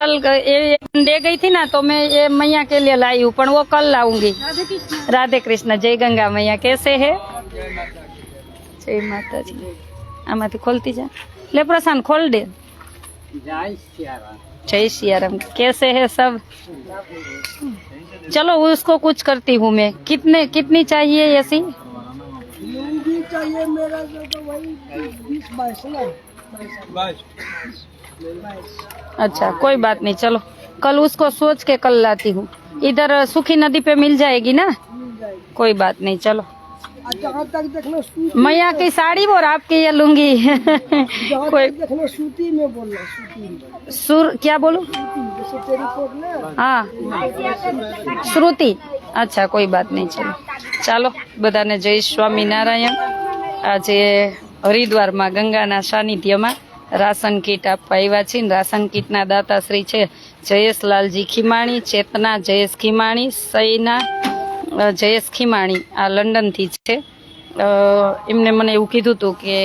ये दे गई थी ना, तो मैं ये मैया के लिए लाई हूँ, पर वो कल लाऊंगी। राधे कृष्ण, जय गंगा मैया। कैसे है? जय माता जी। आमाथी खोलती जा, ले प्रशांत खोल दे। जय सियाराम। कैसे है सब? चलो उसको कुछ करती हूँ मैं। कितनी चाहिए ऐसी? चाहिए मेरा तो वही 20-22 अच्छा कोई बात नहीं, चलो कल उसको सोच के कल लाती हूँ। इधर सूखी नदी पे मिल जाएगी ना? कोई बात नहीं, चलो। जहाँ तक देखना मैया की साड़ी और आपकी ये लूंगी। कोई देखना सूती में बोलना, सूती सुर क्या बोलूं? जैसे तेरी कोट ना। हाँ श्रुति। अच्छा कोई बात नहीं, चलो ચાલો બધાને જય સ્વામિનારાયણ। આજે હરિદ્વારમાં ગંગાના સાનિધ્યમાં રાશન કીટ આપવા આવ્યા છીએ। રાશન કીટના દાતાશ્રી છે જયેશલાલજી ખીમાણી, ચેતના જયેશ ખીમાણી, સૈના જયેશ ખીમાણી। આ લંડનથી છે। એમને મને એવું કીધું હતું કે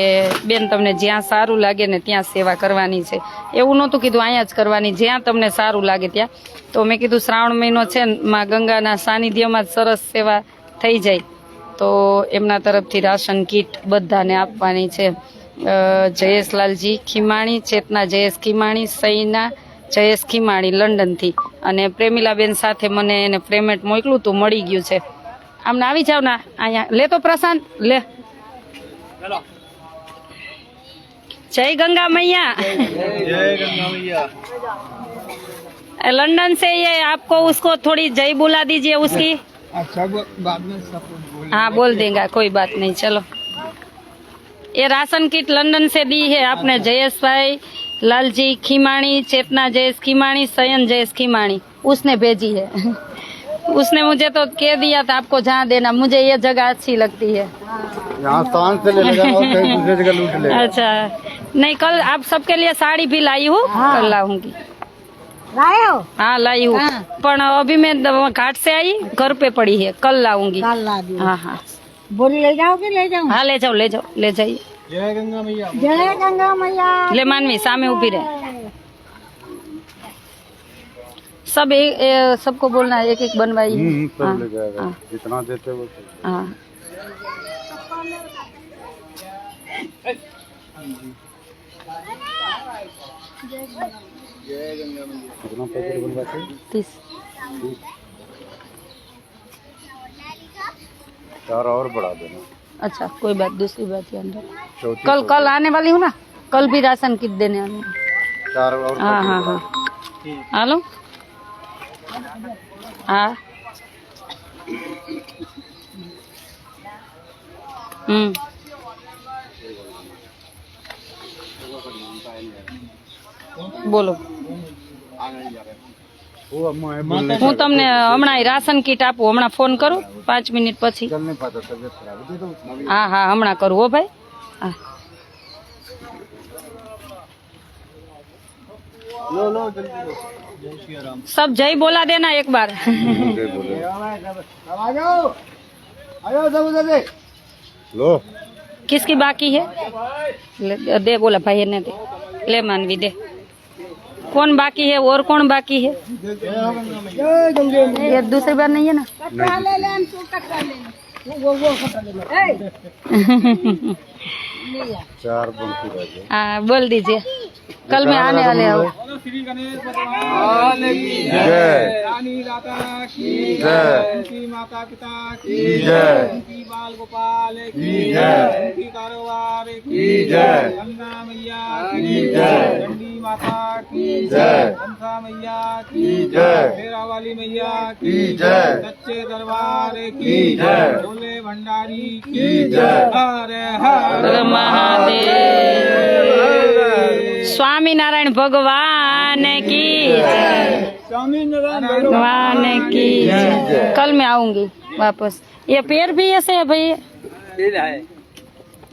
બેન તમને જ્યાં સારું લાગે ને ત્યાં સેવા કરવાની છે। એવું નહોતું કીધું અહીંયા જ કરવાની, જ્યાં તમને સારું લાગે ત્યાં। તો મેં કીધું શ્રાવણ મહિનો છે, માં ગંગાના સાનિધ્યમાં સરસ સેવા થઈ જાય, તો એમના તરફથી રાશન કીટ બધાને આપવાની છે। જયેશલાલજી ખીમાણી, ચેતના જયેશ ખીમાણી, સૈના જયેશ ખીમાણી લંડનથી। અને પ્રેમિલાબેન સાથે મને એને પેમેન્ટ મોકલું તું, મળી ગયું છે। આમને આવી જાવ ના અહીંયા, ले तो प्रशांत ले। जय गंगा मैया। जय गंगा मैया। लंदन से ये आपको उसको थोड़ी जय बुला दीजिए उसकी। अच्छा बाद में सब बोल। हाँ बोल देगा, कोई बात नहीं, चलो। ये राशन किट लंदन से दी है आपने जयेश भाई लालजी खीमाणी, चेतना जयेश खीमाणी, सयन जयेश खीमाणी, उसने भेजी है। उसने मुझे तो कह दिया था आपको जहाँ देना, मुझे ये जगह अच्छी लगती है। यहाँ स्थान से ले लेगा और कहीं दूसरे जगह लूट लेगा। अच्छा नहीं, कल आप सबके लिए साड़ी भी लाई हूँ। हाँ। कल लाऊंगी। लाए हो? हाँ लाई हूँ। हाँ। पर अभी मैं घाट से आई, घर पे पड़ी है, कल लाऊंगी। कल ला दी। हाँ हाँ बोली ले जाओगे? ले जाओ। हाँ ले जाओ ले जाओ ले जाइए। जय गंगा मैया। जय गंगा मैया। ले मानवी सामने उभी रहे। सब सबको बोलना है, एक एक बनवाई। सब ले जाएगा, जितना देते वो सब। हाँ कितना पैकेट बनवाते? 30। 4 और बढ़ा देना। अच्छा कोई बात, दूसरी बात याद रखो। चौथी कल आने वाली हूँ ना, कल भी राशन किट देने आने। 4 और। हाँ हाँ हाँ हेलो। हाँ બોલો। હું તમને હમણાં રાશન કીટ આપું, હમણાં ફોન કરું 5 મિનિટ પછી। चल नहीं पाता, तबियत खराब है तो हाँ हाँ हमણાં करूँ हो भाई। हाँ लो लो जल्दी लो। जय श्री राम। सब जय बोला देना एक बार। आ जाओ सब उधर से लो। किसकी बाकी है? दे बोला भाई ने दे, ले मानवी दे। कौन बाकी है और कौन बाकी है? ये दूसरी बार नहीं है ना? चार बनती रह गए। हाँ बोल दीजिए, कल मैं आने वाले हूँ। जय रानी दाता की जय। उनकी माता पिता की जय। उनकी बाल गोपाल की जय। उनकी कारोबार की जय। गंगा मैया की जय। चंडी माता की जय। कंसा मैया की जय। शेरा वाली मैया की जय। सच्चे दरबार की जय। भोले भंडारी की जय। हर हर महादेव। स्वामीनारायण भगवान की भगवान की जय। कल मैं आऊंगी वापस। ये पेड़ भी ऐसे है भाई?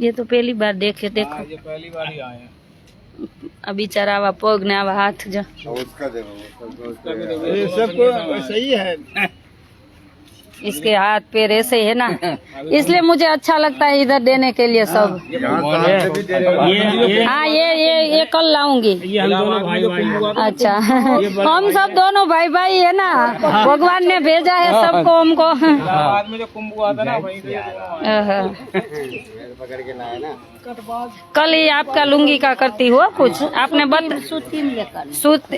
ये तो पहली बार देखे, देखो ये पहली बार ही आए हैं। अब बेचारा आवा पग ने आवा हाथ जा। उसका देखो ये सबको सही है। इसके हाथ पैर ऐसे है ना, इसलिए मुझे अच्छा लगता है इधर देने के लिए सब। हाँ ये कल लाऊंगी। अच्छा हम सब दोनों भाई भाई है ना, भगवान ने भेजा है सबको हमको। बाद में जो कुंभ हुआ था ना वहीं से पकड़ के लाया ना। कल ही आपका लुंगी का करती हुआ कुछ आपने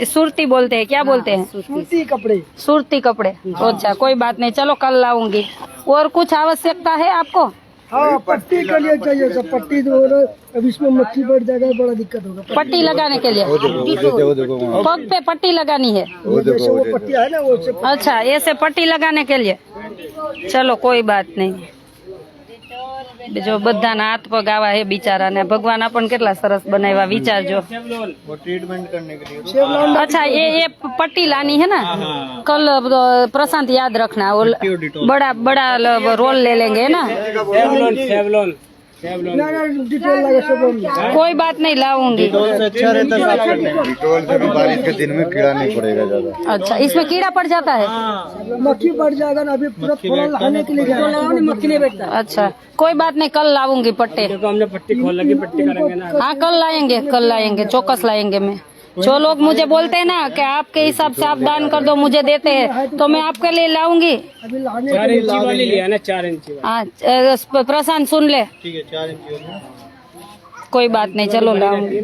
सुरती बोलते हैं, क्या बोलते हैं? सूती कपड़े। सुरती कपड़े। अच्छा कोई बात नहीं, चलो कल लाऊंगी। और कुछ आवश्यकता है आपको? हाँ पट्टी के लिए चाहिए सब, पट्टी तो अब इसमें मक्खी बैठ जाएगा, बड़ा दिक्कत होगा। पट्टी लगाने के लिए पग पे पट्टी लगानी है। जैसे वो पट्टी है ना वो से। अच्छा ऐसे पट्टी लगाने के लिए, चलो कोई बात नहीं। जो बधाना हाथ पग आवा है बिचारा ने, भगवान अपन केटला सरस बनाव्या विचारजो। वो ट्रीटमेंट करने के लिए। अच्छा ये पट्टी लानी है ना, कल प्रशांत याद रखना, वो बड़ा रोल ले लेंगे ना। डिटेल लगे सब। कोई बात नहीं लाऊंगी। डिटोल से अच्छा रहता है साफ करने में। डिटोल से भी बारिश के दिन में कीड़ा नहीं पड़ेगा ज्यादा। अच्छा इसमें कीड़ा पड़ जाता है? मक्खी बढ़ जाएगा ना, अभी पूरा थोड़ा लगाने के लिए मक्खी नहीं बैठता। अच्छा कोई बात नहीं, कल लाऊंगी पट्टे। हमने पट्टी खोल लगी, पट्टी करेंगे ना। हाँ कल लाएंगे, चौकस लाएंगे। मैं जो लोग मुझे बोलते हैं ना कि आपके हिसाब से आप दान कर दो, मुझे देते हैं, तो मैं आपके लिए लाऊंगी। अभी लाने 4 इंची वाली लिया ना, 4 इंची वाली। हाँ प्रशांत सुन ले, ठीक है 4 इंच। कोई बात नहीं, चलो लाऊंगी।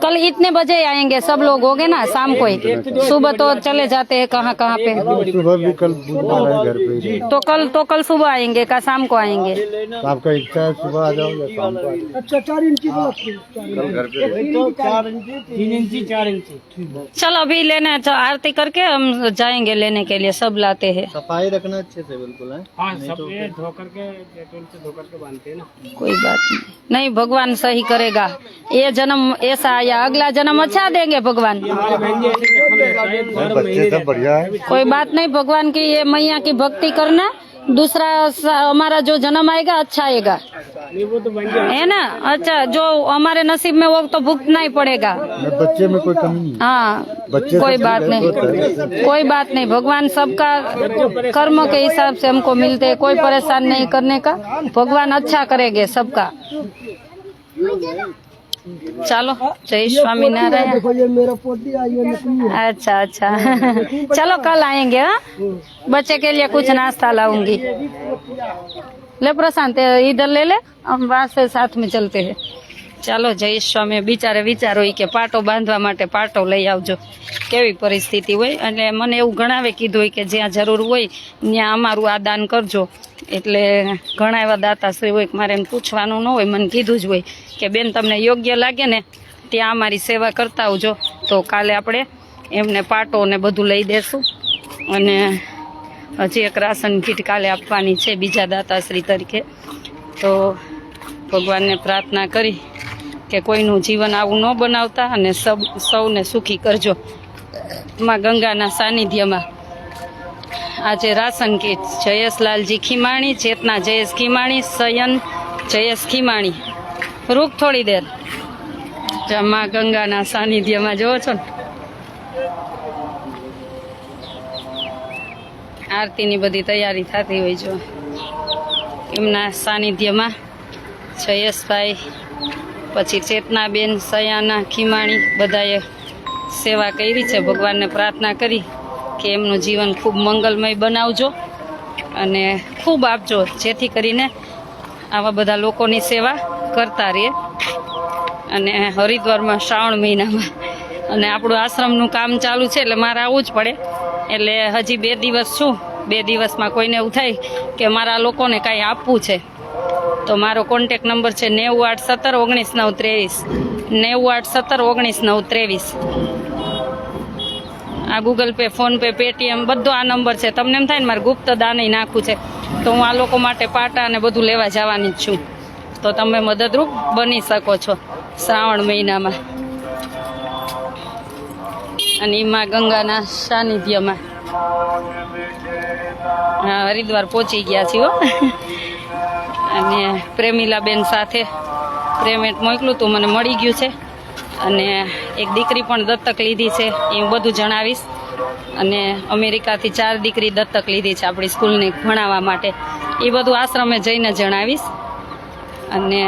कल इतने बजे आएंगे सब लोग, होगे ना शाम को ही? सुबह तो चले जाते हैं कहाँ पे। सुबह भी कल बुधवार है घर पे। तो कल सुबह आएंगे का शाम को आएंगे? आपका इच्छा है सुबह आ जाओ या शाम को? अच्छा 4 इंची कल घर पे 3 इंची 4 इंची। चलो अभी लेने आरती करके हम जाएंगे लेने के लिए, सब लाते हैं। सफाई रखना अच्छे से बिल्कुल है। हाँ सब ये धो करके, डेटोल से धो करके बांधते हैं ना। कोई बात नहीं, भगवान सही करेगा। ये जन्म ऐसा या अगला जन्म अच्छा देंगे भगवान। बच्चे सब बढ़िया है। कोई बात नहीं, भगवान की ये मैया की भक्ति करना, दूसरा हमारा जो जन्म आएगा अच्छा आएगा, है ना। अच्छा जो हमारे नसीब में वो तो भुगतना ही पड़ेगा। बच्चे में कोई कमी नहीं। हाँ बच्चे कोई बात नहीं, कोई बात नहीं। भगवान सबका कर्म के हिसाब से हमको मिलते हैं, कोई परेशान नहीं करने का। भगवान अच्छा करेंगे सबका। चलो जय स्वामीनारायण। देखो ये मेरा पोती आई है नकली है। अच्छा चलो कल आएंगे। हाँ बच्चे के लिए कुछ नाश्ता लाऊंगी। ले प्रशांत इधर ले, हम वहाँ से साथ में चलते हैं। ચાલો જય સ્વામી બિચારે વિચારો કે પાટો બાંધવા માટે પાટો લઈ આવજો, કેવી પરિસ્થિતિ હોય। એટલે મને એવું ગણાવે કીધું હોય કે જ્યાં જરૂર હોય ત્યાં અમારું આ દાન કરજો। એટલે ઘણા એવા દાતાશ્રી હોય કે મારે એમ પૂછવાનું ન હોય, મને કીધું જ હોય કે બેન તમને યોગ્ય લાગે ને ત્યાં અમારી સેવા કરતા આવજો। તો કાલે આપણે એમને પાટો ને બધું લઈ દેશું। અને હજી એક રાશન કીટ કાલે આપવાની છે બીજા દાતાશ્રી તરીકે। તો ભગવાનને પ્રાર્થના કરી કે કોઈનું જીવન આવું ન બનાવતા અને સૌને સુખી કરજો। માં ગંગાના સાનિધ્યમાં આજે રાશન કીટ જયેશલાલજી ખીમાણી, ચેતના જયેશ ખીમાણી, સયન જયેશ ખીમાણી। રૂક થોડી દેર, માં ગંગાના સાનિધ્યમાં જોવો છો ને આરતીની બધી તૈયારી થતી હોય। જો એમના સાનિધ્યમાં જયેશભાઈ, પછી ચેતનાબેન, સયાના ખીમાણી બધાએ સેવા કરી છે। ભગવાનને પ્રાર્થના કરી કે એમનું જીવન ખૂબ મંગલમય બનાવજો અને ખૂબ આપજો, જેથી કરીને આવા બધા લોકોની સેવા કરતા રહીએ। અને હરિદ્વારમાં શ્રાવણ મહિનામાં અને આપણું આશ્રમનું કામ ચાલુ છે એટલે મારે આવવું જ પડે। એટલે હજી 2 દિવસ છું, 2 દિવસમાં કોઈને એવું થાય કે મારા લોકોને કાંઈ આપવું છે તો મારો કોન્ટેક નંબર છે 981719 923 981719 આ Google pay, phone pay, Paytm બધો આ નંબર છે। તમને એમ થાય ને મારે ગુપ્ત દાન નાખવું છે તો હું આ લોકો માટે પાટા અને બધું લેવા જવાની જ છું, તો તમે મદદરૂપ બની શકો છો શ્રાવણ મહિનામાં। અને એમાં ગંગાના સાનિધ્યમાં હા હરિદ્વાર પહોંચી ગયા છીએ હો। અને પ્રેમીલાબેન સાથે પેમેન્ટ મોકલું તું મને મળી ગયું છે। અને એક દીકરી પણ દત્તક લીધી છે, એ હું બધું જણાવીશ। અને અમેરિકાથી 4 દીકરી દત્તક લીધી છે આપણી સ્કૂલને ભણાવવા માટે. એ બધું આશ્રમે જઈને જણાવીશ. અને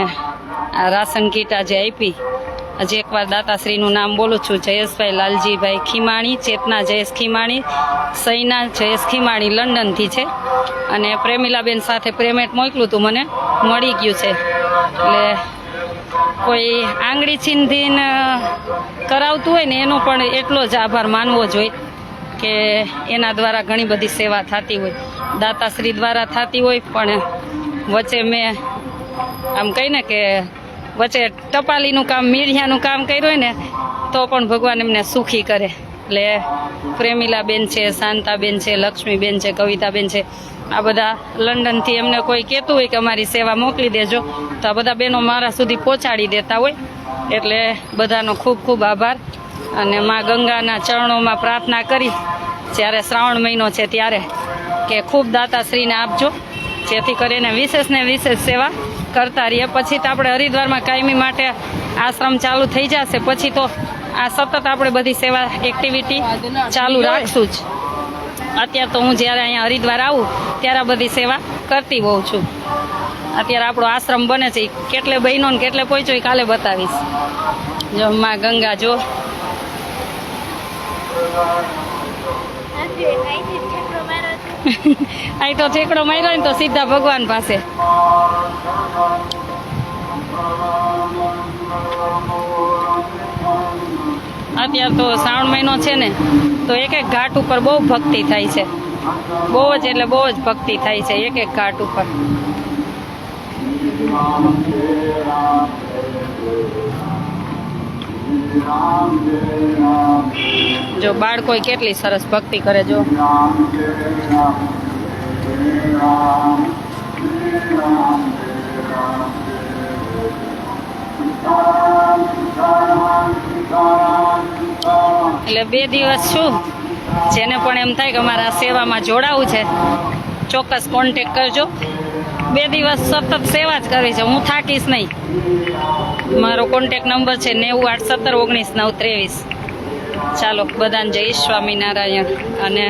આ રાશન કીટ આજે આપી. હજી એકવાર દાતાશ્રીનું નામ બોલું છું. જયેશભાઈ લાલજીભાઈ ખીમાણી, ચેતના જયેશ ખીમાણી, સૈના જયેશ ખીમાણી લંડનથી છે. અને પ્રેમિલાબેન સાથે પેમેન્ટ મોકલું હતું, મને મળી ગયું છે. એટલે કોઈ આંગળી છીનધીને કરાવતું હોય ને એનો પણ એટલો જ આભાર માનવો જોઈએ કે એના દ્વારા ઘણી બધી સેવા થતી હોય, દાતાશ્રી દ્વારા થતી હોય. પણ વચ્ચે મેં આમ કહીને કે વચ્ચે ટપાલીનું કામ, મીડિયાનું કામ કર્યું હોય ને તો પણ ભગવાન એમને સુખી કરે. એટલે પ્રેમિલાબેન છે, શાંતાબેન છે, લક્ષ્મીબેન છે, કવિતાબેન છે, આ બધા લંડનથી એમને કોઈ કહેતું હોય કે અમારી સેવા મોકલી દેજો તો આ બધા બહેનો મારા સુધી પહોંચાડી દેતા હોય. એટલે બધાનો ખૂબ ખૂબ આભાર. અને મા ગંગાના ચરણોમાં પ્રાર્થના કરી જ્યારે શ્રાવણ મહિનો છે ત્યારે કે ખૂબ દાતાશ્રીને આપજો, જેથી કરીને વિશેષ ને વિશેષ સેવા કરતા રહીએ. પછી તો આપણે હરિદ્વારમાં કાયમી માટે આશ્રમ ચાલુ થઈ જશે, પછી તો આ સતત આપણે બધી સેવા એક્ટિવિટી ચાલુ રાખશું જ. અત્યારે તો હું જ્યારે અહીંયા હરિદ્વાર આવું ત્યારે બધી સેવા કરતી હોઉં છું. અત્યારે આપણો આશ્રમ બને છે, કેટલે બહેનો ને કેટલે પહોંચ્યો એ કાલે બતાવીશ. જો માં ગંગા જો અહીં તો ઠેકડો માર્યો ને તો સીધા ભગવાન પાસે. અત્યારે તો શ્રાવણ મહિનો છે ને તો એક એક ઘાટ ઉપર બહુ ભક્તિ થાય છે, બહુ જ એટલે બહુ જ ભક્તિ થાય છે એક એક ઘાટ ઉપર. જો બાળકો કેટલી સરસ ભક્તિ કરે. જો એટલે 2 દિવસ છું, જેને પણ એમ થાય કે અમારા સેવામાં જોડાવું છે ચોક્કસ કોન્ટેક્ટ કરજો. 2 દિવસ સતત સેવા જ કરવી છે, હું થાકીશ નહીં. મારો કોન્ટેક્ટ નંબર છે 9087191923. ચાલો બધાને જય સ્વામિનારાયણ. અને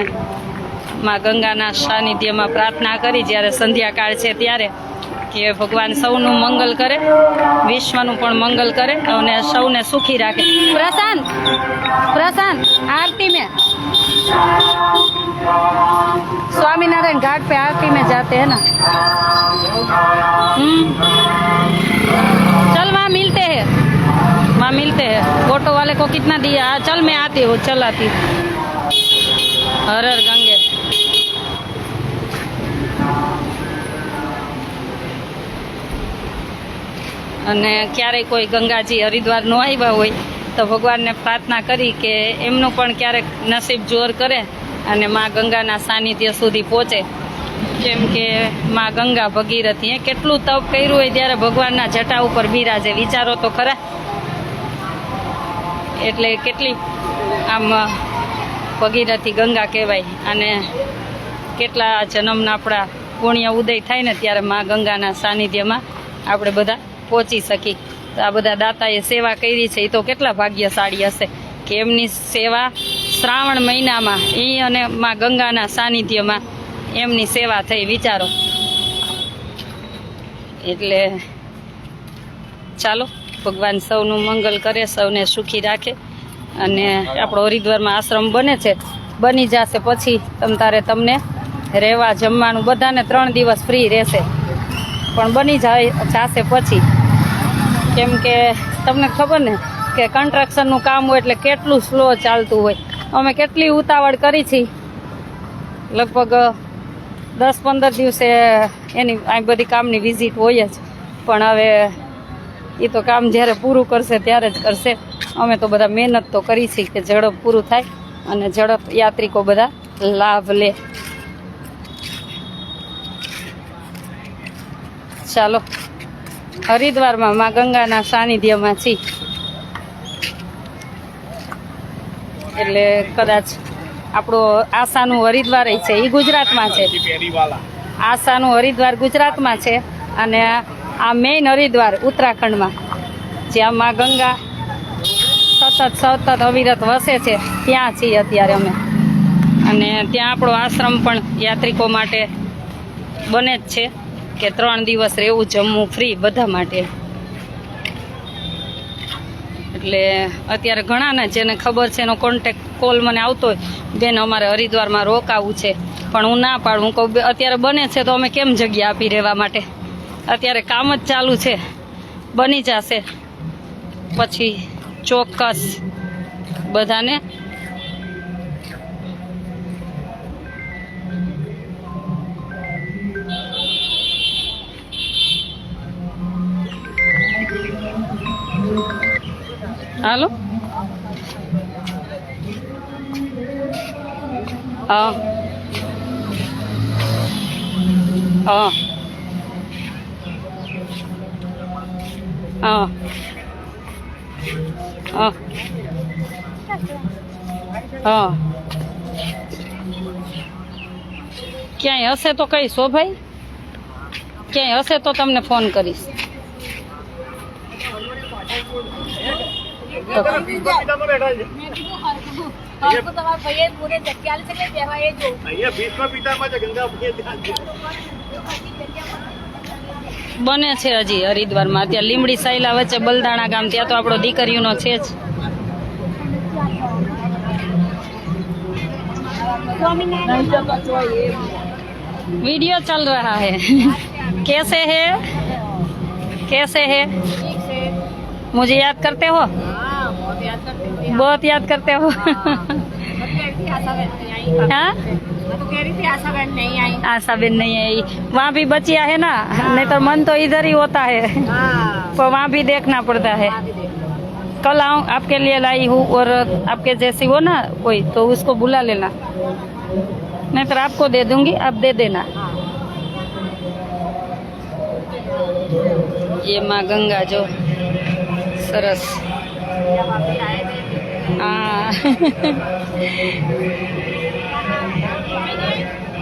માં ગંગાના સાનિધ્યમાં પ્રાર્થના કરી જ્યારે સંધ્યાકાળ છે ત્યારે કે ભગવાન સૌનું મંગલ કરે, વિશ્વનું પણ મંગલ કરે અને સૌને સુખી રાખે. પ્રશાંત प्रशांत आरती में स्वामीनारायण घाट पे आरती में जाते हैं ना। चल वहाँ मिलते हैं ऑटो वाले को कितना दिया? चल मैं आती हूँ, चल आती हूँ। हर हर गंगे। અને ક્યારેય કોઈ ગંગાજી હરિદ્વાર ન આવ્યા હોય તો ભગવાનને પ્રાર્થના કરી કે એમનું પણ ક્યારેક નસીબ જોર કરે અને માં ગંગાના સાનિધ્ય સુધી પહોંચે. જેમ કે માં ગંગા ભગીરથીએ કેટલું તપ કર્યું હોય ત્યારે ભગવાનના જટા ઉપર બિરાજે, વિચારો તો ખરા. એટલે કેટલી આમ ભગીરથી ગંગા કહેવાય. અને કેટલા જન્મના આપણા પુણ્ય ઉદય થાય ને ત્યારે માં ગંગાના સાનિધ્યમાં આપણે બધા પહોંચી શકી. તો આ બધા દાતાએ સેવા કરી છે, એ તો કેટલા ભાગ્યશાળી હશે કે એમની સેવા શ્રાવણ મહિનામાં એ અને માં ગંગાના સાનિધ્યમાં એમની સેવા થઈ, વિચારો. એટલે ચાલો ભગવાન સૌનું મંગલ કરે, સૌને સુખી રાખે. અને આપણો હરિદ્વારમાં આશ્રમ બને છે, બની જશે પછી તમને રહેવા જમવાનું બધાને 3 દિવસ ફ્રી રહેશે. પણ બની જશે પછી, કેમ કે તમને ખબર ને કે કન્સ્ટ્રક્શનનું કામ હોય એટલે કેટલું સ્લો ચાલતું હોય. અમે કેટલી ઉતાવળ કરી છે, લગભગ 10-15 દિવસે એની આ બધી કામની વિઝિટ હોય જ. પણ હવે એ તો કામ જ્યારે પૂરું કરશે ત્યારે જ કરશે. અમે તો બધા મહેનત તો કરી છે કે ઝડપ પૂરું થાય અને ઝડપ યાત્રિકો બધા લાભ લે. ચાલો હરિદ્વારમાં માં ગંગાના સાનિધ્યમાં છીએ. એટલે કદાચ આપણો આશાનું હરિદ્વાર છે એ ગુજરાતમાં છે. આશાનું હરિદ્વાર ગુજરાતમાં છે અને આ મેઇન હરિદ્વાર ઉત્તરાખંડમાં, જ્યાં માં ગંગા સતત અવિરત વસે છે, ત્યાં છીએ અત્યારે અમે. અને ત્યાં આપણો આશ્રમ પણ યાત્રિકો માટે બને જ છે કે 3 દિવસ રહેવું, જમવું ફ્રી બધા માટે. એટલે અત્યારે ઘણાને જેને ખબર છે એનો કોન્ટેક્ટ કોલ મને આવતો હોય, બેન અમારે હરિદ્વારમાં રોકાવું છે, પણ હું ના પાડું. હું કહું અત્યારે બને છે તો અમે કેમ જગ્યા આપી રહેવા માટે? અત્યારે કામ જ ચાલુ છે, બની જશે પછી ચોક્કસ બધાને હાલો. હા હા હા હા હા ક્યાંય હશે તો કહીશ હો ભાઈ, ક્યાંય હશે તો તમને ફોન કરીશ. બને છે હજી હરિદ્વારમાં. ત્યાં લીમડી સાયલા વચ્ચે બલદાણા ગામ, ત્યાં તો આપણો દીકરીઓનો છે જ. वीडियो चल रहा है. कैसे है, कैसे है? मुझे याद करते हो? बहुत याद करते हो. हाँ? आशा बेन नहीं आई. वहाँ भी बचिया है ना, नहीं तो मन तो इधर ही होता है, तो वहाँ भी देखना पड़ता है. कल आऊँ आपके लिए लाई हूँ, और आपके जैसी हो ना कोई तो उसको बुला लेना, नहीं तो आपको दे दूंगी, आप दे देना. ये माँ गंगा जो सरस. हाँ.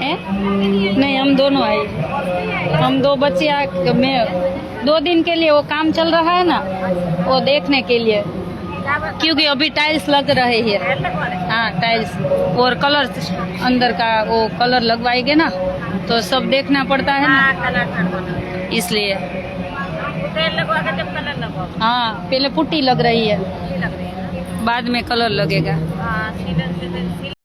है? नहीं, हम दोनों आए. हम 2 बच्चे मैं 2 दिन के लिए, वो काम चल रहा है ना, वो देखने के लिए, क्योंकि अभी टाइल्स लग रहे हैं. हाँ, टाइल्स और कलर अंदर का वो कलर लगवाएंगे ना, तो सब देखना पड़ता है ना, इसलिए. हाँ, पहले पुट्टी लग रही है, बाद में कलर लगेगा.